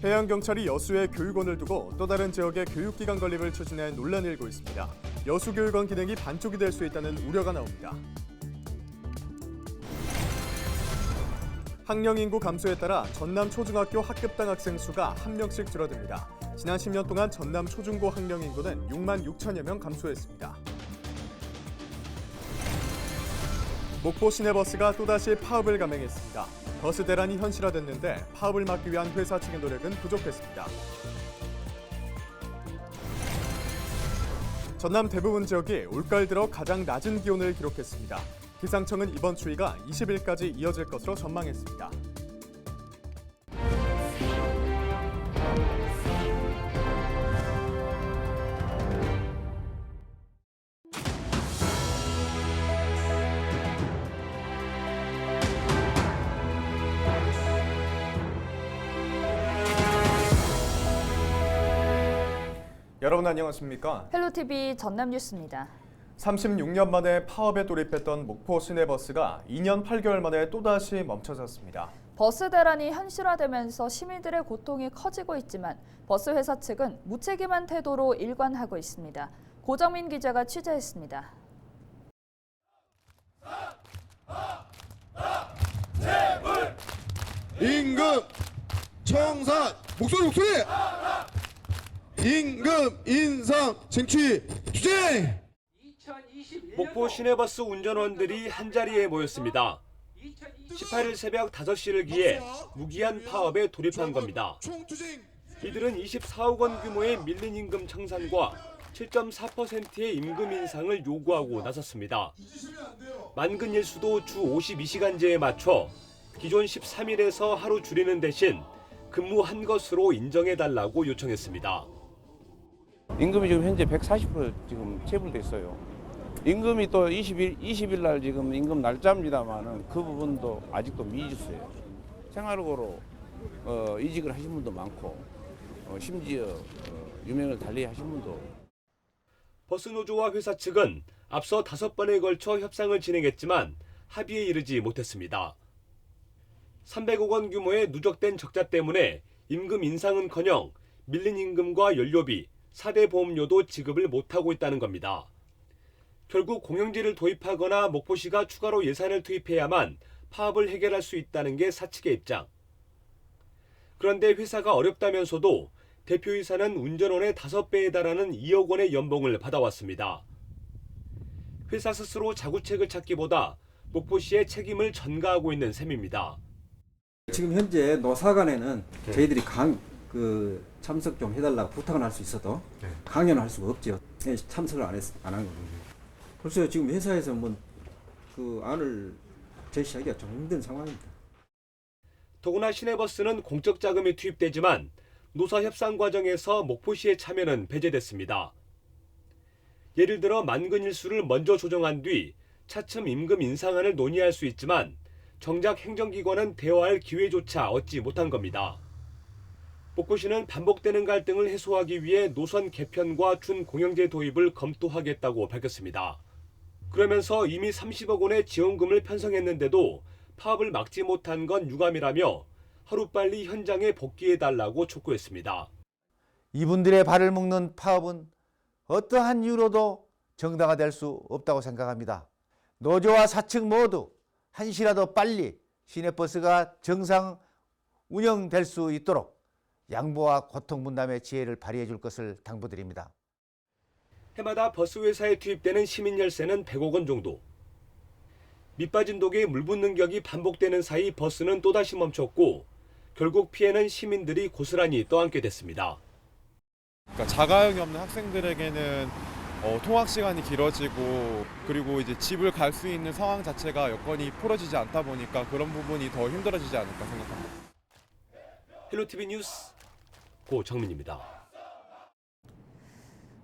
해양경찰이 여수에 교육원을 두고 또 다른 지역의 교육기관 건립을 추진해 논란이 일고 있습니다. 여수교육원 기능이 반쪽이 될 수 있다는 우려가 나옵니다. 학령 인구 감소에 따라 전남 초중학교 학급당 학생 수가 1명씩 줄어듭니다. 지난 10년 동안 전남 초중고 학령 인구는 6만 6천여 명 감소했습니다. 목포 시내버스가 또다시 파업을 감행했습니다. 버스 대란이 현실화됐는데 파업을 막기 위한 회사 측의 노력은 부족했습니다. 전남 대부분 지역이 올가을 들어 가장 낮은 기온을 기록했습니다. 기상청은 이번 추위가 20일까지 이어질 것으로 전망했습니다. 여러분 안녕하십니까? 헬로티비 전남 뉴스입니다. 36년 만에 파업에 돌입했던 목포 시내버스가 2년 8개월 만에 또다시 멈춰섰습니다. 버스 대란이 현실화되면서 시민들의 고통이 커지고 있지만 버스 회사 측은 무책임한 태도로 일관하고 있습니다. 고정민 기자가 취재했습니다. 임금 청산 목소리 임금 인상 쟁취 투쟁. 목포 시내버스 운전원들이 한자리에 모였습니다. 18일 새벽 5시를 기해 무기한 파업에 돌입한 겁니다. 이들은 24억 원 규모의 밀린 임금 청산과 7.4%의 임금 인상을 요구하고 나섰습니다. 만근 일수도 주 52시간제에 맞춰 기존 13일에서 하루 줄이는 대신 근무한 것으로 인정해달라고 요청했습니다. 임금이 지금 현재 140% 지금 체불됐어요. 임금이 또 20일 날 지금 임금 날짜입니다만은 그 부분도 아직도 미지수예요. 생활고로 이직을 하신 분도 많고 심지어 유명을 달리 하신 분도. 버스노조와 회사 측은 앞서 5번에 걸쳐 협상을 진행했지만 합의에 이르지 못했습니다. 300억 원 규모의 누적된 적자 때문에 임금 인상은커녕 밀린 임금과 연료비, 4대 보험료도 지급을 못하고 있다는 겁니다. 결국 공영제를 도입하거나 목포시가 추가로 예산을 투입해야만 파업을 해결할 수 있다는 게 사측의 입장. 그런데 회사가 어렵다면서도 대표이사는 운전원의 5배에 달하는 2억 원의 연봉을 받아왔습니다. 회사 스스로 자구책을 찾기보다 목포시의 책임을 전가하고 있는 셈입니다. 지금 현재 노사 간에는 저희들이 참석 좀 해달라고 부탁은 할 수 있어도 강요는 할 수가 없죠. 참석을 안 한 거거든요. 벌써 지금 회사에서 그 안을 제시하기가 좀 힘든 상황입니다. 더구나 시내버스는 공적 자금이 투입되지만 노사 협상 과정에서 목포시의 참여는 배제됐습니다. 예를 들어 만근 일수를 먼저 조정한 뒤 차츰 임금 인상안을 논의할 수 있지만 정작 행정기관은 대화할 기회조차 얻지 못한 겁니다. 목포시는 반복되는 갈등을 해소하기 위해 노선 개편과 준공영제 도입을 검토하겠다고 밝혔습니다. 그러면서 이미 30억 원의 지원금을 편성했는데도 파업을 막지 못한 건 유감이라며 하루빨리 현장에 복귀해달라고 촉구했습니다. 이분들의 발을 묶는 파업은 어떠한 이유로도 정당화될 수 없다고 생각합니다. 노조와 사측 모두 한시라도 빨리 시내버스가 정상 운영될 수 있도록 양보와 고통 분담의 지혜를 발휘해 줄 것을 당부드립니다. 해마다 버스 회사에 투입되는 시민 열세는 100억 원 정도. 밑빠진 독에 물 붓는 격이 반복되는 사이 버스는 또다시 멈췄고 결국 피해는 시민들이 고스란히 떠안게 됐습니다. 그러니까 자가용이 없는 학생들에게는 통학 시간이 길어지고 그리고 이제 집을 갈 수 있는 상황 자체가 여건이 풀어지지 않다 보니까 그런 부분이 더 힘들어지지 않을까 생각합니다. 헬로티비 뉴스 고정민입니다.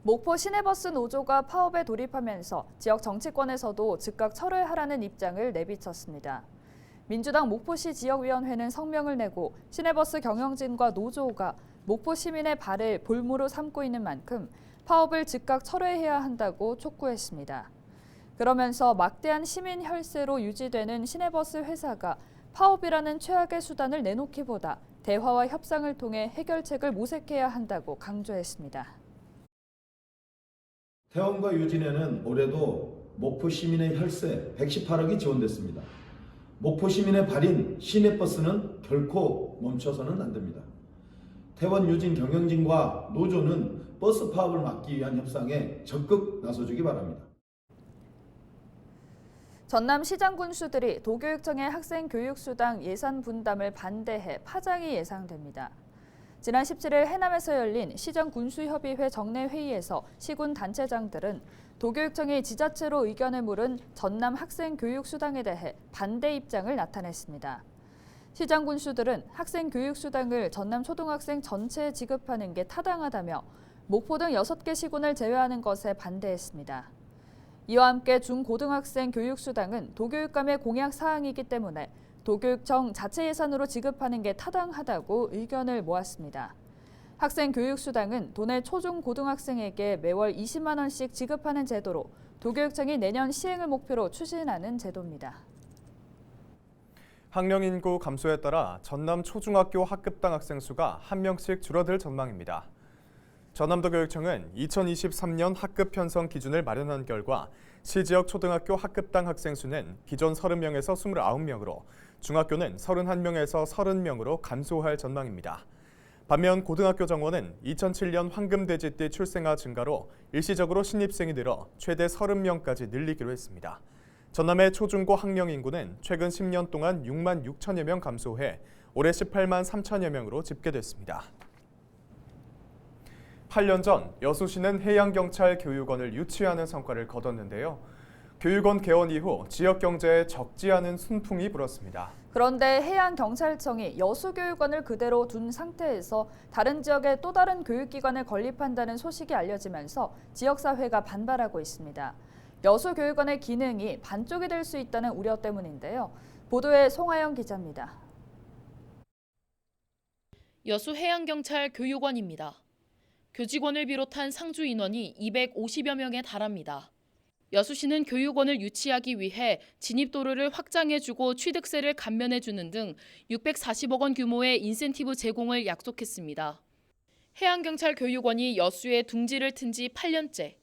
목포 시내버스 노조가 파업에 돌입하면서 지역 정치권에서도 즉각 철회하라는 입장을 내비쳤습니다. 민주당 목포시 지역위원회는 성명을 내고 시내버스 경영진과 노조가 목포 시민의 발을 볼모로 삼고 있는 만큼 파업을 즉각 철회해야 한다고 촉구했습니다. 그러면서 막대한 시민 혈세로 유지되는 시내버스 회사가 파업이라는 최악의 수단을 내놓기보다 대화와 협상을 통해 해결책을 모색해야 한다고 강조했습니다. 태원과 유진에는 올해도 목포 시민의 혈세 118억이 지원됐습니다. 목포 시민의 발인 시내버스는 결코 멈춰서는 안 됩니다. 태원 유진 경영진과 노조는 버스 파업을 막기 위한 협상에 적극 나서주기 바랍니다. 전남 시장 군수들이 도교육청의 학생 교육수당 예산 분담을 반대해 파장이 예상됩니다. 지난 17일 해남에서 열린 시장 군수협의회 정례 회의에서 시군 단체장들은 도교육청이 지자체로 의견을 물은 전남 학생 교육수당에 대해 반대 입장을 나타냈습니다. 시장 군수들은 학생 교육수당을 전남 초등학생 전체에 지급하는 게 타당하다며 목포 등 6개 시군을 제외하는 것에 반대했습니다. 이와 함께 중고등학생 교육수당은 도교육감의 공약 사항이기 때문에 도교육청 자체 예산으로 지급하는 게 타당하다고 의견을 모았습니다. 학생 교육수당은 도내 초중고등학생에게 매월 20만 원씩 지급하는 제도로 도교육청이 내년 시행을 목표로 추진하는 제도입니다. 학령 인구 감소에 따라 전남 초중학교 학급당 학생 수가 1명씩 줄어들 전망입니다. 전남도 교육청은 2023년 학급 편성 기준을 마련한 결과 시지역 초등학교 학급당 학생 수는 기존 30명에서 29명으로 중학교는 31명에서 30명으로 감소할 전망입니다. 반면 고등학교 정원은 2007년 황금돼지띠 출생아 증가로 일시적으로 신입생이 늘어 최대 30명까지 늘리기로 했습니다. 전남의 초중고 학령 인구는 최근 10년 동안 6만 6천여 명 감소해 올해 18만 3천여 명으로 집계됐습니다. 8년 전 여수시는 해양경찰 교육원을 유치하는 성과를 거뒀는데요. 교육원 개원 이후 지역 경제에 적지 않은 순풍이 불었습니다. 그런데 해양경찰청이 여수교육원을 그대로 둔 상태에서 다른 지역에 또 다른 교육기관을 건립한다는 소식이 알려지면서 지역사회가 반발하고 있습니다. 여수교육원의 기능이 반쪽이 될 수 있다는 우려 때문인데요. 보도에 송하영 기자입니다. 여수해양경찰 교육원입니다. 교직원을 비롯한 상주 인원이 250여 명에 달합니다. 여수시는 교육원을 유치하기 위해 진입도로를 확장해주고 취득세를 감면해주는 등 640억 원 규모의 인센티브 제공을 약속했습니다. 해양경찰 교육원이 여수에 둥지를 튼 지 8년째.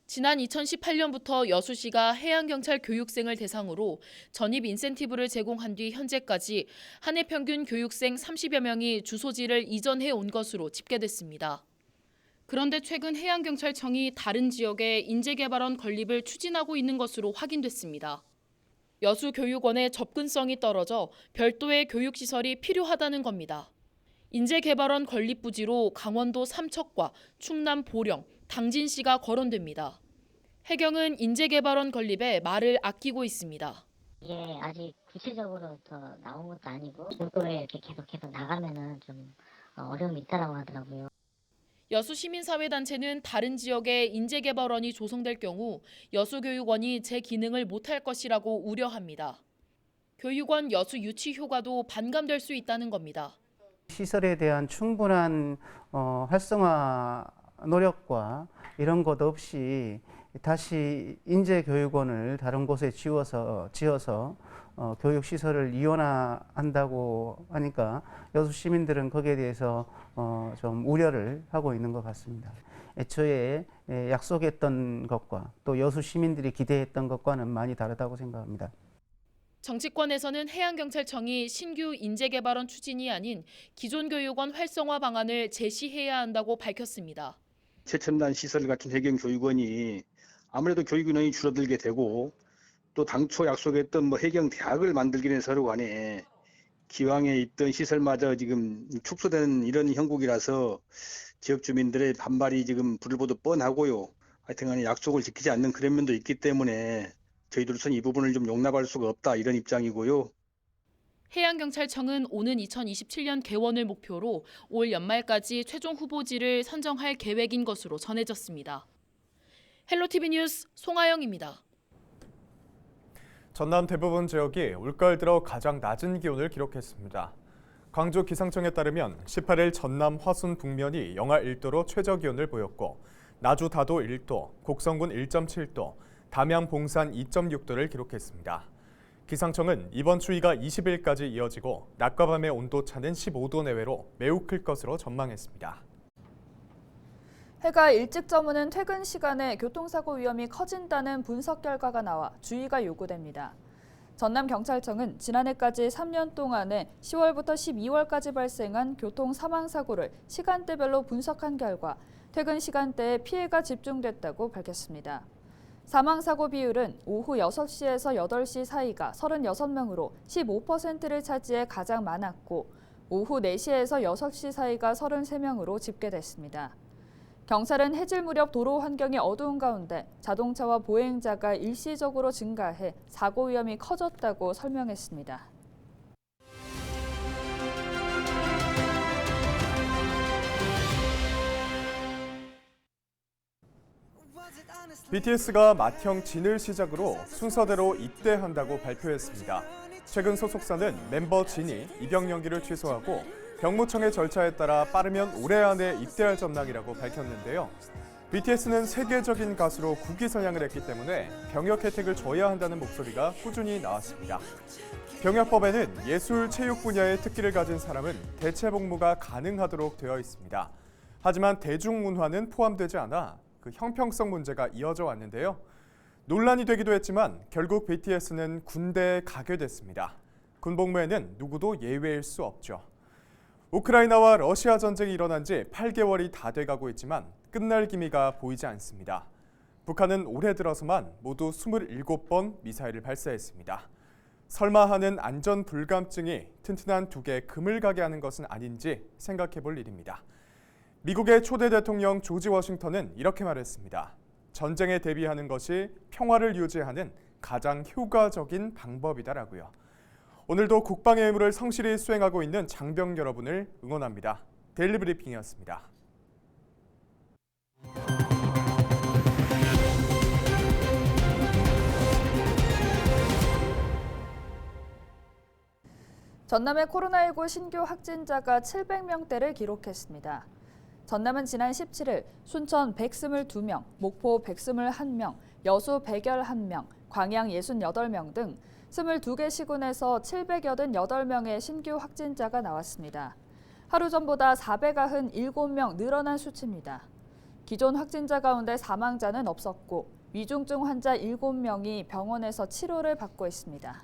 지난 2018년부터 여수시가 해양경찰 교육생을 대상으로 전입 인센티브를 제공한 뒤 현재까지 한 해 평균 교육생 30여 명이 주소지를 이전해 온 것으로 집계됐습니다. 그런데 최근 해양경찰청이 다른 지역에 인재개발원 건립을 추진하고 있는 것으로 확인됐습니다. 여수교육원의 접근성이 떨어져 별도의 교육시설이 필요하다는 겁니다. 인재개발원 건립 부지로 강원도 삼척과 충남 보령, 당진시가 거론됩니다. 해경은 인재개발원 건립에 말을 아끼고 있습니다. 이게 아직 구체적으로 더 나온 것도 아니고 별도에 이렇게 계속 나가면은 좀 어려움이 있다라고 하더라고요. 여수시민사회단체는 다른 지역에 인재개발원이 조성될 경우 여수교육원이 제 기능을 못할 것이라고 우려합니다. 교육원 여수 유치 효과도 반감될 수 있다는 겁니다. 시설에 대한 충분한 활성화 노력과 이런 것 없이 다시 인재교육원을 다른 곳에 지어서 교육시설을 이원화한다고 하니까 여수 시민들은 거기에 대해서 좀 우려를 하고 있는 것 같습니다. 애초에 약속했던 것과 또 여수 시민들이 기대했던 것과는 많이 다르다고 생각합니다. 정치권에서는 해양경찰청이 신규 인재개발원 추진이 아닌 기존 교육원 활성화 방안을 제시해야 한다고 밝혔습니다. 최첨단 시설 같은 해경교육원이 아무래도 교육 인원이 줄어들게 되고 또 당초 약속했던 해경대학을 만들기 위해 서로 간에 기왕에 있던 시설마저 지금 축소되는 이런 형국이라서 지역 주민들의 반발이 지금 불을 보듯 뻔하고요. 하여튼 간에 약속을 지키지 않는 그런 면도 있기 때문에 저희들로서는 이 부분을 좀 용납할 수가 없다 이런 입장이고요. 해양경찰청은 오는 2027년 개원을 목표로 올 연말까지 최종 후보지를 선정할 계획인 것으로 전해졌습니다. 헬로티비 뉴스 송하영입니다. 전남 대부분 지역이 올가을 들어 가장 낮은 기온을 기록했습니다. 광주 기상청에 따르면 18일 전남 화순 북면이 영하 1도로 최저 기온을 보였고 나주 다도 1도, 곡성군 1.7도, 담양 봉산 2.6도를 기록했습니다. 기상청은 이번 추위가 20일까지 이어지고 낮과 밤의 온도차는 15도 내외로 매우 클 것으로 전망했습니다. 해가 일찍 저무는 퇴근 시간에 교통사고 위험이 커진다는 분석 결과가 나와 주의가 요구됩니다. 전남경찰청은 지난해까지 3년 동안에 10월부터 12월까지 발생한 교통 사망사고를 시간대별로 분석한 결과 퇴근 시간대에 피해가 집중됐다고 밝혔습니다. 사망사고 비율은 오후 6시에서 8시 사이가 36명으로 15%를 차지해 가장 많았고 오후 4시에서 6시 사이가 33명으로 집계됐습니다. 경찰은 해질 무렵 도로 환경이 어두운 가운데 자동차와 보행자가 일시적으로 증가해 사고 위험이 커졌다고 설명했습니다. BTS가 맏형 진을 시작으로 순서대로 입대한다고 발표했습니다. 최근 소속사는 멤버 진이 입영 연기를 취소하고 병무청의 절차에 따라 빠르면 올해 안에 입대할 전망이라고 밝혔는데요. BTS는 세계적인 가수로 국위선양을 했기 때문에 병역 혜택을 줘야 한다는 목소리가 꾸준히 나왔습니다. 병역법에는 예술, 체육 분야의 특기를 가진 사람은 대체 복무가 가능하도록 되어 있습니다. 하지만 대중문화는 포함되지 않아 그 형평성 문제가 이어져 왔는데요. 논란이 되기도 했지만 결국 BTS는 군대에 가게 됐습니다. 군복무에는 누구도 예외일 수 없죠. 우크라이나와 러시아 전쟁이 일어난 지 8개월이 다 돼가고 있지만 끝날 기미가 보이지 않습니다. 북한은 올해 들어서만 모두 27번 미사일을 발사했습니다. 설마 하는 안전 불감증이 튼튼한 두 개의 금을 가게 하는 것은 아닌지 생각해 볼 일입니다. 미국의 초대 대통령 조지 워싱턴은 이렇게 말했습니다. 전쟁에 대비하는 것이 평화를 유지하는 가장 효과적인 방법이다라고요. 오늘도 국방의 의무를 성실히 수행하고 있는 장병 여러분을 응원합니다. 데일리 브리핑이었습니다. 전남의 코로나19 신규 확진자가 700명대를 기록했습니다. 전남은 지난 17일 순천 122명, 목포 121명, 여수 111명, 광양 68명 등 22개 시군에서 788명의 신규 확진자가 나왔습니다. 하루 전보다 497명 늘어난 수치입니다. 기존 확진자 가운데 사망자는 없었고 위중증 환자 7명이 병원에서 치료를 받고 있습니다.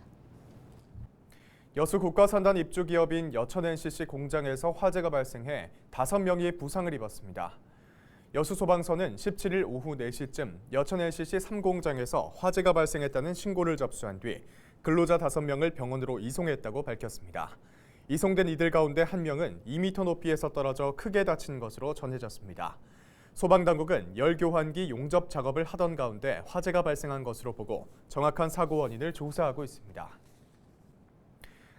여수 국가산단 입주기업인 여천NCC 공장에서 화재가 발생해 5명이 부상을 입었습니다. 여수소방서는 17일 오후 4시쯤 여천NCC 3공장에서 화재가 발생했다는 신고를 접수한 뒤 근로자 5명을 병원으로 이송했다고 밝혔습니다. 이송된 이들 가운데 1명은 2m 높이에서 떨어져 크게 다친 것으로 전해졌습니다. 소방당국은 열교환기 용접 작업을 하던 가운데 화재가 발생한 것으로 보고 정확한 사고 원인을 조사하고 있습니다.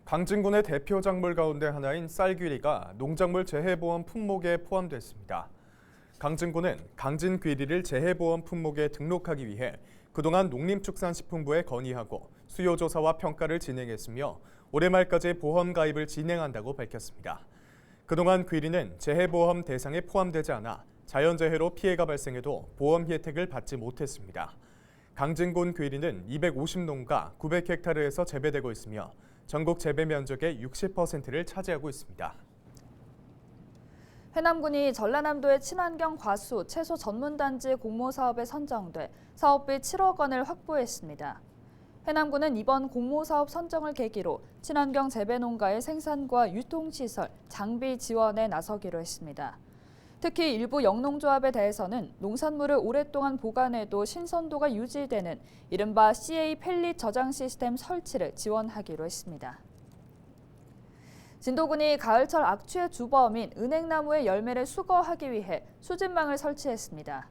강진군의 대표 작물 가운데 하나인 쌀귀리가 농작물 재해보험 품목에 포함됐습니다. 강진군은 강진귀리를 재해보험 품목에 등록하기 위해 그동안 농림축산식품부에 건의하고 수요조사와 평가를 진행했으며 올해 말까지 보험 가입을 진행한다고 밝혔습니다. 그동안 귀리는 재해보험 대상에 포함되지 않아 자연재해로 피해가 발생해도 보험 혜택을 받지 못했습니다. 강진군 귀리는 250농가 900헥타르에서 재배되고 있으며 전국 재배 면적의 60%를 차지하고 있습니다. 해남군이 전라남도의 친환경 과수 채소 전문단지 공모 사업에 선정돼 사업비 7억 원을 확보했습니다. 해남군은 이번 공모 사업 선정을 계기로 친환경 재배 농가의 생산과 유통시설, 장비 지원에 나서기로 했습니다. 특히 일부 영농조합에 대해서는 농산물을 오랫동안 보관해도 신선도가 유지되는 이른바 CA 펠릿 저장 시스템 설치를 지원하기로 했습니다. 진도군이 가을철 악취의 주범인 은행나무의 열매를 수거하기 위해 수집망을 설치했습니다.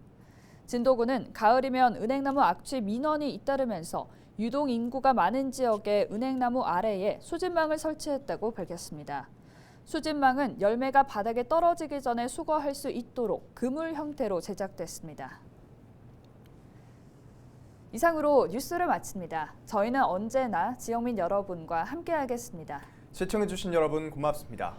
진도군은 가을이면 은행나무 악취 민원이 잇따르면서 유동 인구가 많은 지역에 은행나무 아래에 수집망을 설치했다고 밝혔습니다. 수집망은 열매가 바닥에 떨어지기 전에 수거할 수 있도록 그물 형태로 제작됐습니다. 이상으로 뉴스를 마칩니다. 저희는 언제나 지역민 여러분과 함께하겠습니다. 시청해주신 여러분 고맙습니다.